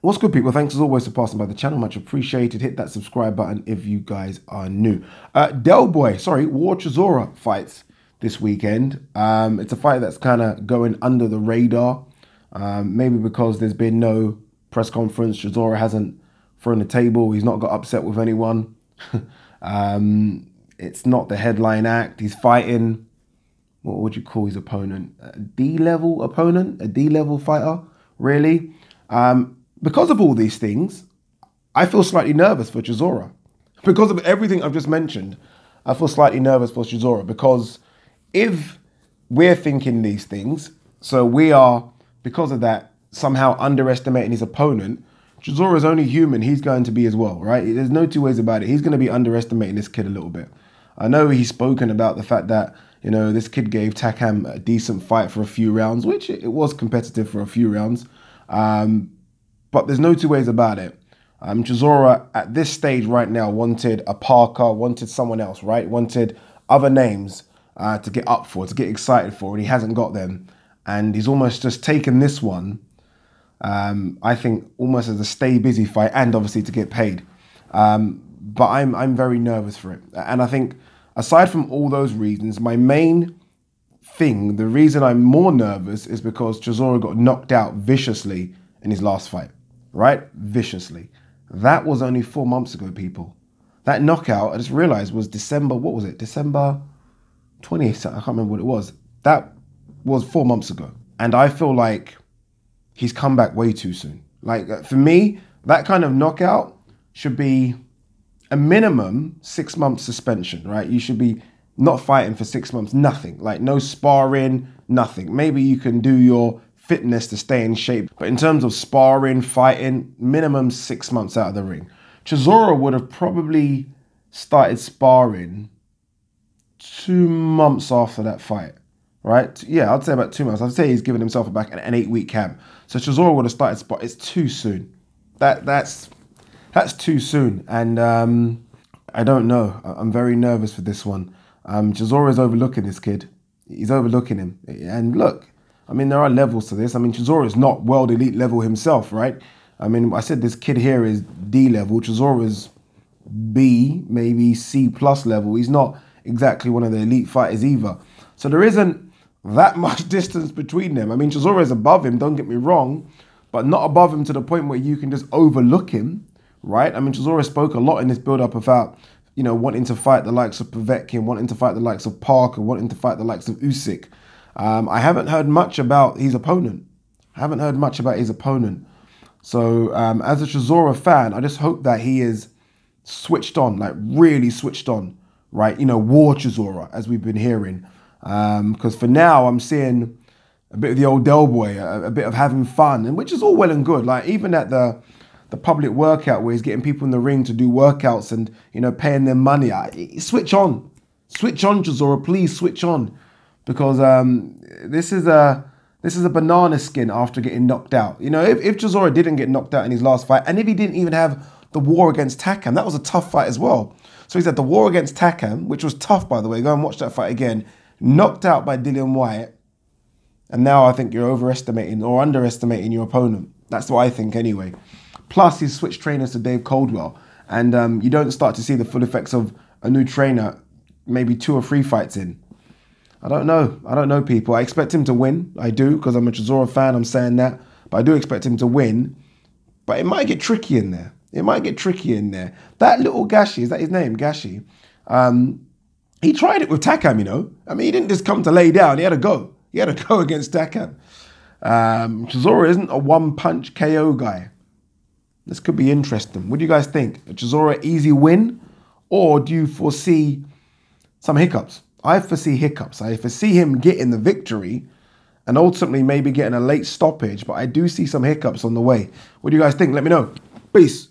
What's good, people? Thanks as always for passing by the channel. Much appreciated. Hit that subscribe button if you guys are new. War Chisora fights this weekend. It's a fight that's kind of going under the radar. Maybe because there's been no press conference. Chisora hasn't thrown the table. He's not got upset with anyone. It's not the headline act. He's fighting, what would you call his opponent? A D-level opponent? A D-level fighter? Really? Because of all these things, I feel slightly nervous for Chisora. Because of everything I've just mentioned, I feel slightly nervous for Chisora. Because if we're thinking these things, so we are, because of that, somehow underestimating his opponent, Chisora is only human. He's going to be as well, right? There's no two ways about it. He's going to be underestimating this kid a little bit. I know he's spoken about the fact that, you know, this kid gave Takam a decent fight for a few rounds, which it was competitive for a few rounds. But there's no two ways about it. Chisora at this stage right now wanted a Parker, wanted someone else, right? Wanted other names to get up for, to get excited for, and he hasn't got them. And he's almost just taken this one, I think, almost as a stay busy fight and obviously to get paid. But I'm very nervous for it. And I think aside from all those reasons, my main thing, the reason I'm more nervous is because Chisora got knocked out viciously in his last fight, right? Viciously. That was only 4 months ago, people. That knockout, I just realized, was December, what was it? December 20th, I can't remember what it was. That was 4 months ago. And I feel like he's come back way too soon. Like, for me, that kind of knockout should be a minimum 6 month suspension, right? You should be not fighting for 6 months, nothing. Like, no sparring, nothing. Maybe you can do your fitness to stay in shape. But in terms of sparring, fighting, minimum 6 months out of the ring. Chisora would have probably started sparring 2 months after that fight, right? Yeah, I'd say about 2 months. I'd say he's given himself back an 8-week camp. So Chisora would have started sparring. It's too soon. That's too soon. And I don't know. I'm very nervous for this one. Chisora is overlooking this kid. He's overlooking him. And look, I mean, there are levels to this. I mean, Chisora is not world elite level himself, right? I mean, I said this kid here is D level. Chisora is B, maybe C plus level. He's not exactly one of the elite fighters either. So there isn't that much distance between them. I mean, Chisora is above him, don't get me wrong, but not above him to the point where you can just overlook him, right? I mean, Chisora spoke a lot in this build-up about, you know, wanting to fight the likes of Povetkin, wanting to fight the likes of Parker, wanting to fight the likes of Usyk. I haven't heard much about his opponent. So as a Chisora fan, I just hope that he is switched on, like really switched on, right? You know, War Chisora, as we've been hearing. Because for now, I'm seeing a bit of the old Del Boy, a bit of having fun, and which is all well and good. Like even at the public workout where he's getting people in the ring to do workouts and, you know, paying them money. Switch on, Chisora, please switch on. Because this is a banana skin after getting knocked out. You know, if Chisora didn't get knocked out in his last fight, and if he didn't even have the war against Takam, that was a tough fight as well. So he's had the war against Takam, which was tough, by the way. Go and watch that fight again. Knocked out by Dillian Whyte. And now I think you're overestimating or underestimating your opponent. That's what I think anyway. Plus, he's switched trainers to Dave Coldwell. And you don't start to see the full effects of a new trainer maybe 2 or 3 fights in. I don't know, people. I expect him to win. I do, because I'm a Chisora fan. I'm saying that. But I do expect him to win. But it might get tricky in there. That little Gashi, is that his name? Gashi. He tried it with Takam, you know. I mean, he didn't just come to lay down. He had to go. He had to go against Takam. Chisora isn't a one-punch KO guy. This could be interesting. What do you guys think? A Chisora easy win? Or do you foresee some hiccups? I foresee hiccups. I foresee him getting the victory and ultimately maybe getting a late stoppage, but I do see some hiccups on the way. What do you guys think? Let me know. Peace.